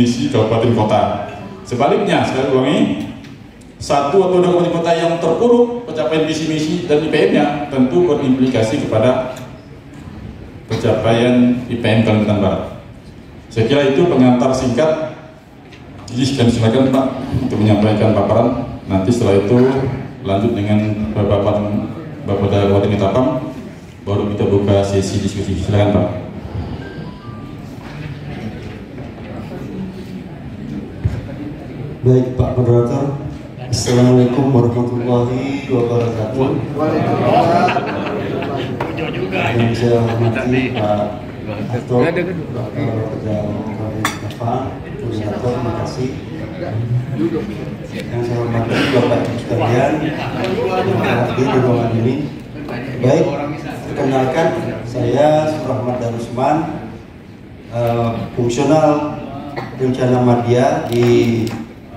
misi kabupaten kota. Sebaliknya, sekali ulangi, satu atau dua kabupaten kota yang terpuruk pencapaian visi misi dan IPM-nya tentu berimplikasi kepada pencapaian IPM Kalimantan Barat. Saya kira itu pengantar singkat. Jadi sekian, silakan Pak untuk menyampaikan paparan. Nanti setelah itu lanjut dengan Bapak Kabupaten Ketapang, baru kita buka sesi diskusi. Silakan Pak. Baik Pak Moderator. Assalamualaikum warahmatullahi wabarakatuh. Yang saya hormati Pak Ato, terima kasih. Yang saya hormati Bapak Ibu sekalian yang hadir di ruangan ini. Baik, perkenalkan saya Surahmat Darusman, fungsional rencana media di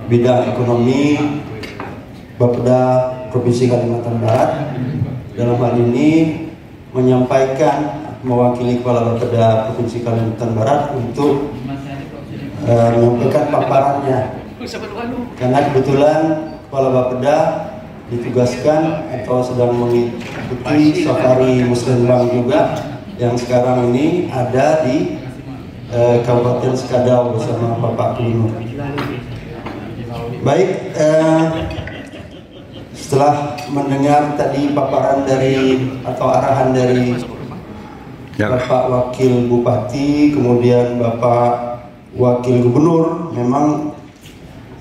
bidang ekonomi Bapeda Provinsi Kalimantan Barat. Dalam hal ini menyampaikan mewakili Kepala Bapeda Provinsi Kalimantan Barat untuk menyampaikan paparannya, karena kebetulan Kepala Bapeda ditugaskan atau sedang mengikuti safari Muslimbang juga yang sekarang ini ada di Kabupaten Sekadau bersama Bapak Gubernur. Baik, setelah mendengar tadi paparan dari atau arahan dari Bapak Wakil Bupati, kemudian Bapak Wakil Gubernur, memang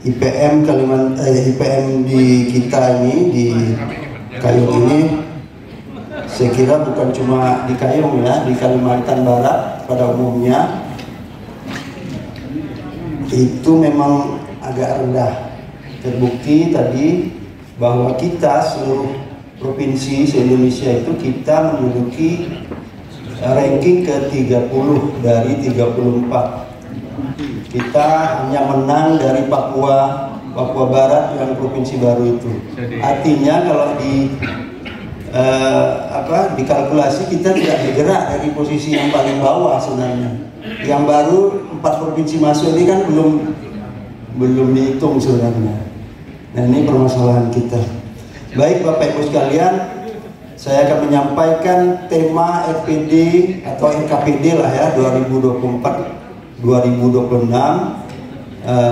IPM IPM di kita ini di Kayong ini, saya kira bukan cuma di Kayong ya, di Kalimantan Barat pada umumnya itu memang agak rendah. Terbukti tadi bahwa kita seluruh provinsi se-Indonesia itu kita menduduki ranking ke-30 dari 34. Kita hanya menang dari Papua Barat yang provinsi baru itu. Artinya kalau dikalkulasi kita tidak bergerak dari posisi yang paling bawah sebenarnya. Yang baru 4 provinsi masuk ini kan belum dihitung sebenarnya. Nah, ini permasalahan kita. Baik Bapak Ibu sekalian, saya akan menyampaikan tema RPD atau RKPD lah ya 2024-2026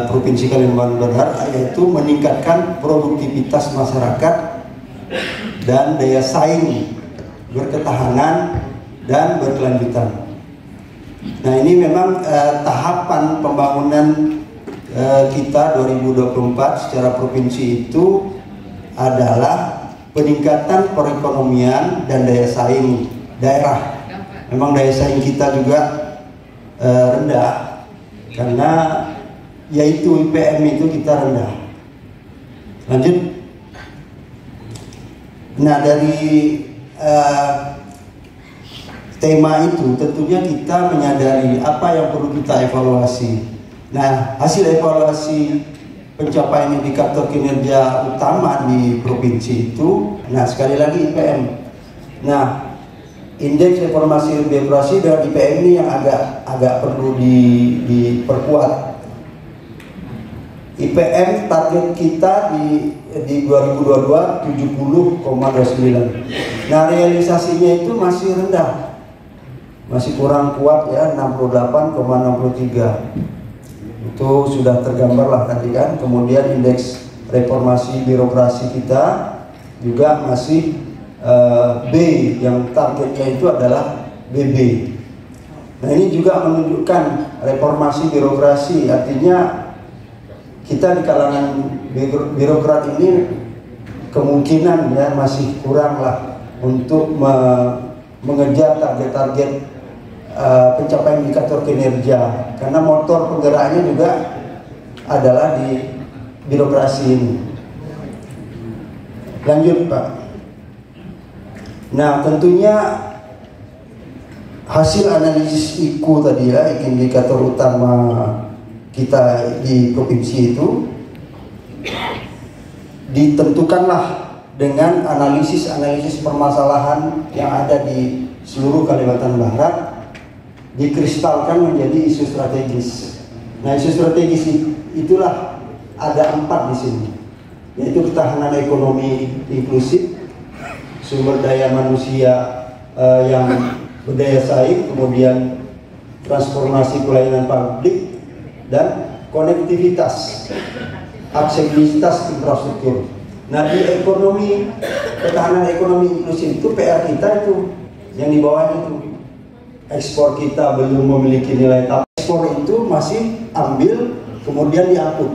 Provinsi Kalimantan Barat, yaitu meningkatkan produktivitas masyarakat dan daya saing berketahanan dan berkelanjutan. Nah, ini memang tahapan pembangunan kita 2024 secara provinsi itu adalah peningkatan perekonomian dan daya saing daerah. Memang daya saing kita juga rendah karena yaitu IPM itu kita rendah. Lanjut. Nah, dari tema itu tentunya kita menyadari apa yang perlu kita evaluasi. Nah, hasil evaluasi pencapaian indikator kinerja utama di provinsi itu, nah sekali lagi IPM. Nah, indeks informasi birokrasi dan IPM ini yang agak perlu diperkuat. IPM target kita di 2022 70,29. Nah, realisasinya itu masih rendah, masih kurang kuat ya, 68,63. Itu sudah tergambar lah tadi kan. Kemudian indeks reformasi birokrasi kita juga masih B, yang targetnya itu adalah BB. Nah, ini juga menunjukkan reformasi birokrasi, artinya kita di kalangan birokrat ini kemungkinan ya masih kurang lah untuk mengejar target-target pencapaian indikator kinerja, karena motor penggeraknya juga adalah di birokrasi ini. Lanjut Pak. Nah, tentunya hasil analisis IKU tadi ya, indikator utama kita di provinsi itu ditentukanlah dengan analisis permasalahan yang ada di seluruh Kalimantan Barat, dikristalkan menjadi isu strategis. Nah, isu strategis itulah ada 4 di sini, yaitu ketahanan ekonomi inklusif, sumber daya manusia yang berdaya saing, kemudian transformasi pelayanan publik, dan konektivitas, aksesibilitas infrastruktur. Nah, di ekonomi, ketahanan ekonomi inklusif itu PR kita itu yang di bawah itu. Ekspor kita belum memiliki nilai tambah. Ekspor itu masih ambil kemudian diangkut.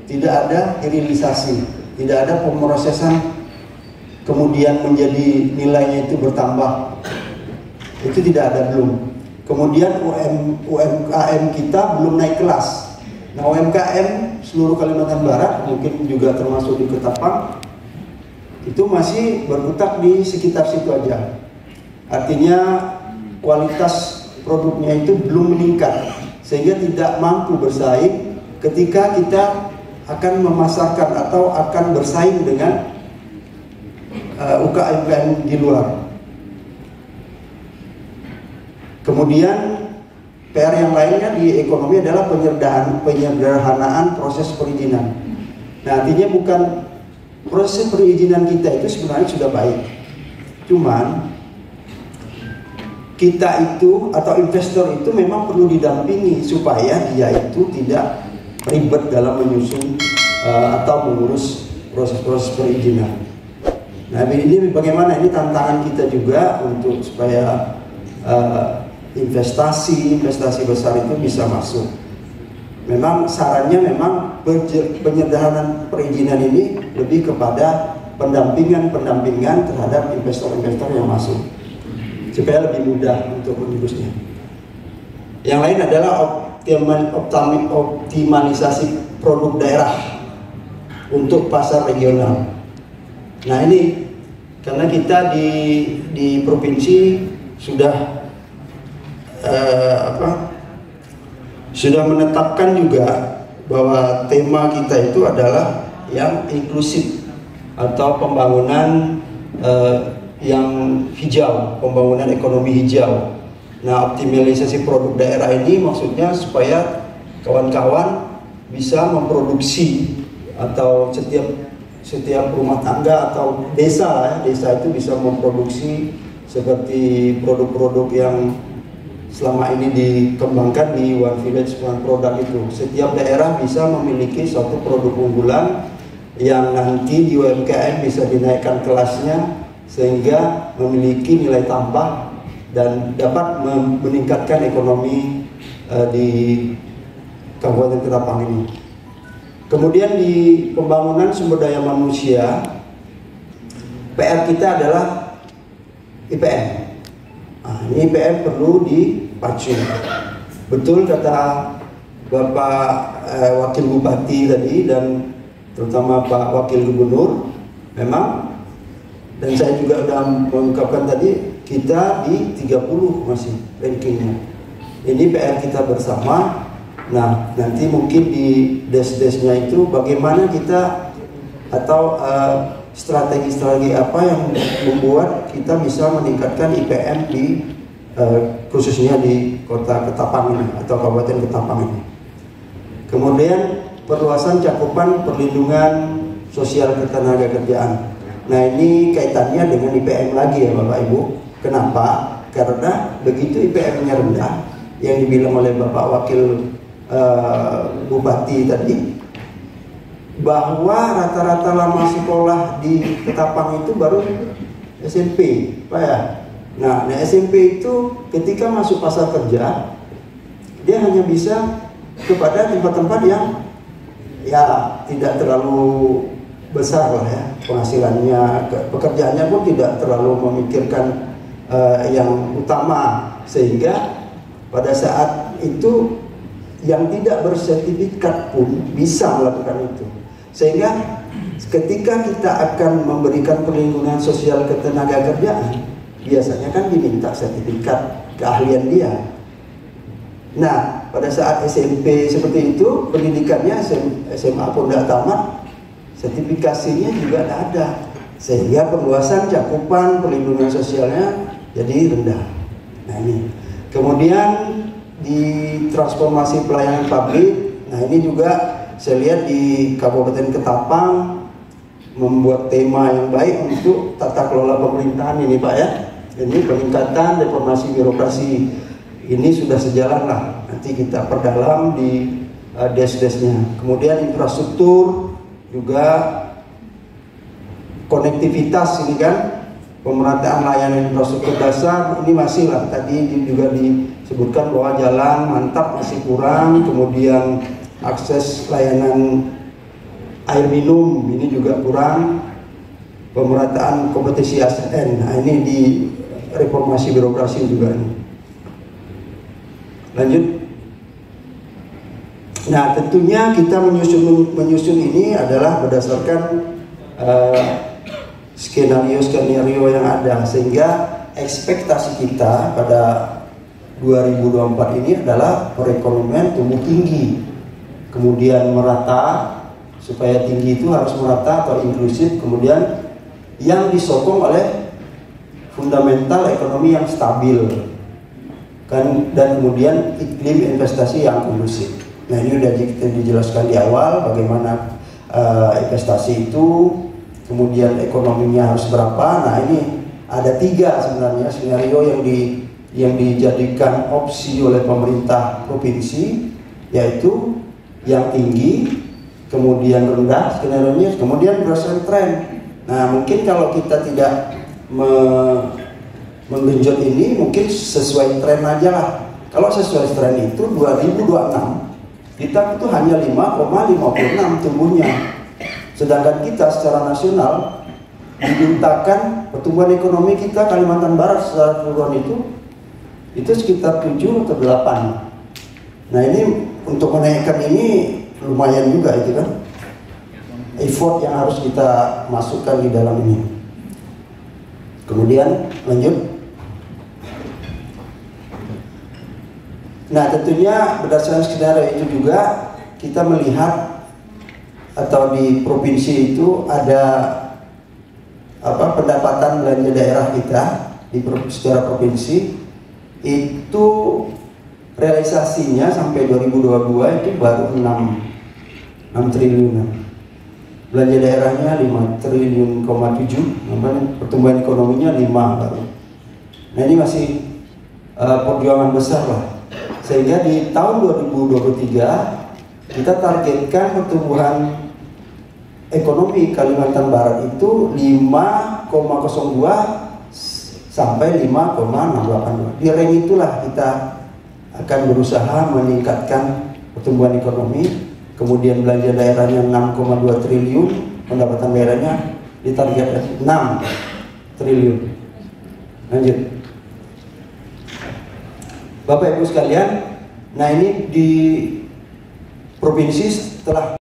Tidak ada hilirisasi, tidak ada pemrosesan kemudian menjadi nilainya itu bertambah. Itu tidak ada belum. Kemudian UMKM kita belum naik kelas. Nah, UMKM seluruh Kalimantan Barat, mungkin juga termasuk di Ketapang, itu masih berkutat di sekitar situ aja. Artinya kualitas produknya itu belum meningkat, sehingga tidak mampu bersaing ketika kita akan memasarkan atau akan bersaing dengan UMKM di luar. Kemudian PR yang lainnya di ekonomi adalah penyederhanaan proses perizinan. Nah, artinya bukan proses perizinan kita itu sebenarnya sudah baik, cuman kita itu atau investor itu memang perlu didampingi supaya dia itu tidak ribet dalam menyusun atau mengurus proses-proses perizinan. Nah, ini bagaimana, ini tantangan kita juga untuk supaya investasi besar itu bisa masuk. Memang sarannya memang penyederhanaan perizinan ini lebih kepada pendampingan terhadap investor-investor yang masuk, supaya lebih mudah untuk mengurusnya. Yang lain adalah optimalisasi produk daerah untuk pasar regional. Nah, ini karena kita di provinsi sudah sudah menetapkan juga bahwa tema kita itu adalah yang inklusif atau pembangunan yang hijau, pembangunan ekonomi hijau. Nah, optimalisasi produk daerah ini maksudnya supaya kawan-kawan bisa memproduksi, atau setiap rumah tangga atau desa itu bisa memproduksi seperti produk-produk yang selama ini dikembangkan di One Village One Product itu. Setiap daerah bisa memiliki suatu produk unggulan yang nanti di UMKM bisa dinaikkan kelasnya sehingga memiliki nilai tambah dan dapat meningkatkan ekonomi di Kabupaten Ketapang ini. Kemudian di pembangunan sumber daya manusia, PR kita adalah IPM. Nah, ini IPM perlu dipacu. Betul kata Bapak Wakil Bupati tadi dan terutama Pak Wakil Gubernur, memang, dan saya juga sudah mengungkapkan tadi, kita di 30 masih rankingnya. Ini PR kita bersama. Nah, nanti mungkin di des-desnya itu bagaimana kita atau strategi-strategi apa yang membuat kita bisa meningkatkan IPM di khususnya di Kota Ketapang ini atau Kabupaten Ketapang ini. Kemudian perluasan cakupan perlindungan sosial ketenagakerjaan. Nah, ini kaitannya dengan IPM lagi ya Bapak Ibu. Kenapa? Karena begitu IPM-nya rendah, yang dibilang oleh Bapak Wakil Bupati tadi, bahwa rata-rata lama sekolah di Ketapang itu baru SMP, Pak ya. Nah, SMP itu ketika masuk pasar kerja, dia hanya bisa kepada tempat-tempat yang ya tidak terlalu besar lah ya penghasilannya, pekerjaannya pun tidak terlalu memikirkan yang utama, sehingga pada saat itu yang tidak bersertifikat pun bisa melakukan itu. Sehingga ketika kita akan memberikan perlindungan sosial ketenagakerjaan, biasanya kan diminta sertifikat keahlian dia. Nah, pada saat SMP seperti itu, pendidikannya SMA pun tidak tamat, sertifikasinya juga tidak ada, sehingga perluasan cakupan perlindungan sosialnya jadi rendah. Nah, ini kemudian di transformasi pelayanan publik. Nah ini juga saya lihat di Kabupaten Ketapang membuat tema yang baik untuk tata kelola pemerintahan ini Pak ya. Ini peningkatan reformasi birokrasi ini sudah sejalan lah. Nanti kita perdalam di des-desnya. Kemudian infrastruktur juga konektivitas ini kan, pemerataan layanan infrastruktur dasar ini masih lah. Tadi juga disebutkan bahwa jalan mantap masih kurang, kemudian akses layanan air minum ini juga kurang, pemerataan kompetisi ASN. Nah ini di reformasi birokrasi juga nih. Lanjut. Nah tentunya kita menyusun ini adalah berdasarkan skenario yang ada, sehingga ekspektasi kita pada 2024 ini adalah perekonomian tumbuh tinggi, kemudian merata. Supaya tinggi itu harus merata atau inklusif, kemudian yang disokong oleh fundamental ekonomi yang stabil kan, dan kemudian iklim investasi yang kondusif. Nah ini sudah kita dijelaskan di awal bagaimana investasi itu, kemudian ekonominya harus berapa. Nah ini ada 3 sebenarnya skenario yang dijadikan opsi oleh pemerintah provinsi, yaitu yang tinggi, kemudian rendah skenario-nya, kemudian berdasarkan tren. Nah mungkin kalau kita tidak menggenjot ini, mungkin sesuai tren aja lah. Kalau sesuai tren itu 2026 kita itu hanya 5,56 tumbuhnya, sedangkan kita secara nasional dimintakan pertumbuhan ekonomi kita Kalimantan Barat secara keseluruhan itu sekitar 7 atau 8. Nah ini untuk menaikkan ini lumayan juga itu kan, effort yang harus kita masukkan di dalam ini. Kemudian lanjut. Nah tentunya berdasarkan skenario itu juga kita melihat atau di provinsi itu ada pendapatan belanja daerah kita secara provinsi itu realisasinya sampai 2022 itu baru 6 triliunan. Belanja daerahnya 5 triliun,7, pertumbuhan ekonominya 5 baru. Nah ini masih perjuangan besar lah. Sehingga di tahun 2023 kita targetkan pertumbuhan ekonomi Kalimantan Barat itu 5,02 sampai 5,682. Di range itulah kita akan berusaha meningkatkan pertumbuhan ekonomi. Kemudian belanja daerahnya 6,2 triliun, pendapatan daerahnya ditargetkan 6 triliun. Lanjut. Bapak Ibu sekalian, nah ini di provinsi setelah